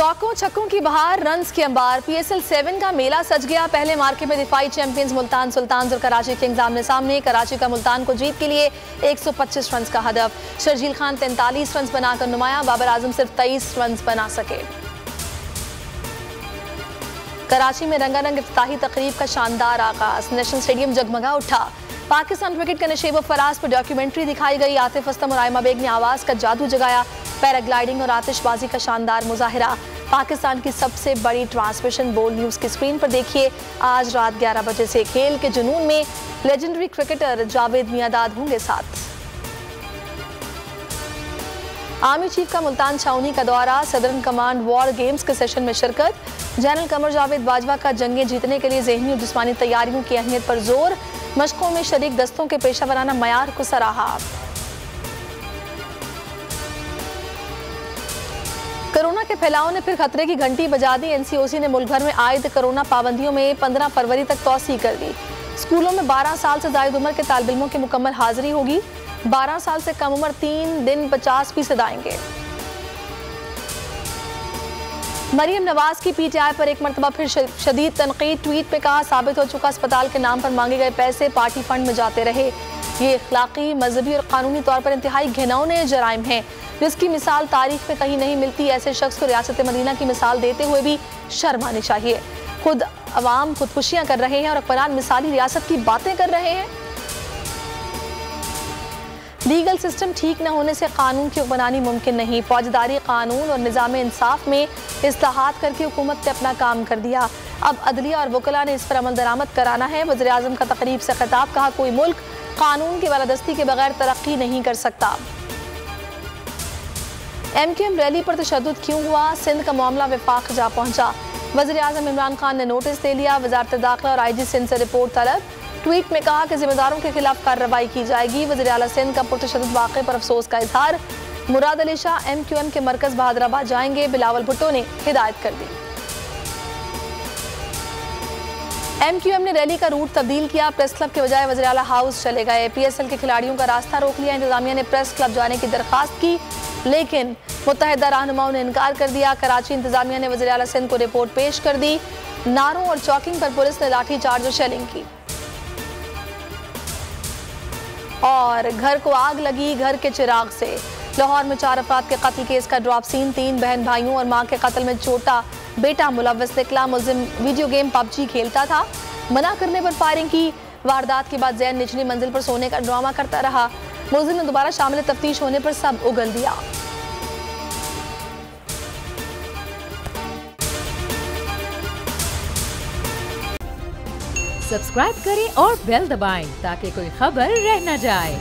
चौकों छक्कों की बहार, रन्स की अंबार। PSL 7 का मेला सज गया। पहले मार्के में दिफाई चैंपियंस मुल्तान सुल्तान्स और कराची किंग्स आमने सामने। कराची का मुल्तान को जीत के लिए 125 रन का हदफ। शर्जील खान 43 रन बनाकर नुमाया, बाबर आजम सिर्फ 23 रन बना सके। कराची में रंगारंग इफ्ताही तकरीब का शानदार आगाज, नेशनल स्टेडियम जगमगा उठा। पाकिस्तान क्रिकेट के नशेब फराज पर डॉक्यूमेंट्री दिखाई गई। आतिफ असलम और आयमा बेग ने आवाज का जादू जगाया। पैराग्लाइडिंग और आतिशबाजी का शानदार मुजाहिरा। पाकिस्तान की सबसे बड़ी ट्रांसमिशन बोल न्यूज की स्क्रीन पर देखिए। आज रात 11 बजे से खेल के जुनून में लेजेंडरी क्रिकेटर जावेद मियांदाद होंगे साथ। आर्मी चीफ का मुल्तान छावनी का दौरा, सदर्न कमांड वॉर गेम्स के सेशन में शिरकत। जनरल कमर जावेद बाजवा का जंगें जीतने के लिए ज़हनी और जिस्मानी तैयारियों की अहमियत पर जोर। मशकों में शरीक दस्तों के पेशा वराना मयार को सराहा। कोरोना के फैलाव ने फिर खतरे की घंटी बजा दी। NCOC ने मुल्क भर में आयद कोरोना पाबंदियों में 15 फरवरी तक तौसी कर दी। स्कूलों में 12 साल से ज़ायद उम्र के तालिब इल्मों की मुकम्मल हाजिरी होगी। 12 साल से कम उम्र 3 दिन 50% आएंगे। मरियम नवाज की PTI पर एक मरतबा फिर शदीद तनकीद। ट्वीट पे कहा, साबित हो चुका अस्पताल के नाम पर मांगे गए पैसे पार्टी फंड में जाते रहे। ये इखलाकी, मजहबी और कानूनी तौर पर इंतहाई घिनौने जराइम हैं जिसकी मिसाल तारीख में कहीं नहीं मिलती। ऐसे शख्स को रियासत मदीना की मिसाल देते हुए भी शर्म आनी चाहिए। खुद अवाम खुदकुशियां कर रहे हैं और हुक्मरान मिसाली रियासत की बातें कर रहे हैं। लीगल सिस्टम ठीक न होने से कानून की हुक्मरानी मुमकिन नहीं। फौजदारी कानून और निज़ाम इंसाफ में इस्लाहात करके हुकूमत ने अपना काम कर दिया। अब अदलिया और वकला ने इस पर अमल दरामद कराना है। वज़ीर आज़म का तकरीब से खिताब, कहा कोई मुल्क कानून की बालादस्ती के बगैर तरक्की नहीं कर सकता। MQM रैली पर तशद्दुद क्यों हुआ, सिंध का मामला विफाक जा पहुंचा। वज़ीर आज़म इमरान खान ने नोटिस दे लिया। वज़ारत दाखिला और IG सिंध से रिपोर्ट तलब। ट्वीट में कहा कि जिम्मेदारों के खिलाफ कार्रवाई की जाएगी। वज़ीर आला सिंध का पुरतशद्दुद वाक़े पर अफसोस का इजहार। मुराद अली शाह MQM के मरकज बहादुराबाद जाएंगे, बिलावल भुट्टो ने हिदायत कर दी। MQM ने रैली का रूट तब्दील किया। प्रेस क्लब के बजाय वज़ीर आला हाउस चले गए। PSL के खिलाड़ियों का रास्ता रोक लिया। इंतजामिया ने प्रेस क्लब जाने की दरख्वास्त की, लेकिन मुत्तहिदा रहनुमाओं ने इनकार कर दिया। कराची इंतजामिया ने वज़ीर आला सिंध को रिपोर्ट पेश कर दी। नारों और चौकिंग पर पुलिस ने लाठी चार्ज और शेलिंग की। और घर को आग लगी घर के चिराग से। लाहौर में 4 अफराद के कत्ल केस का ड्रॉप सीन। 3 बहन भाइयों और मां के कत्ल में छोटा बेटा मुलव्वस निकला। मुलजिम वीडियो गेम PUBG खेलता था, मना करने पर फायरिंग की। वारदात के बाद जैन निचली मंजिल पर सोने का ड्रामा करता रहा। मुलजिम ने दोबारा शामिल तफ्तीश होने पर सब उगल दिया। सब्सक्राइब करें और बेल दबाएं ताकि कोई खबर रह न जाए।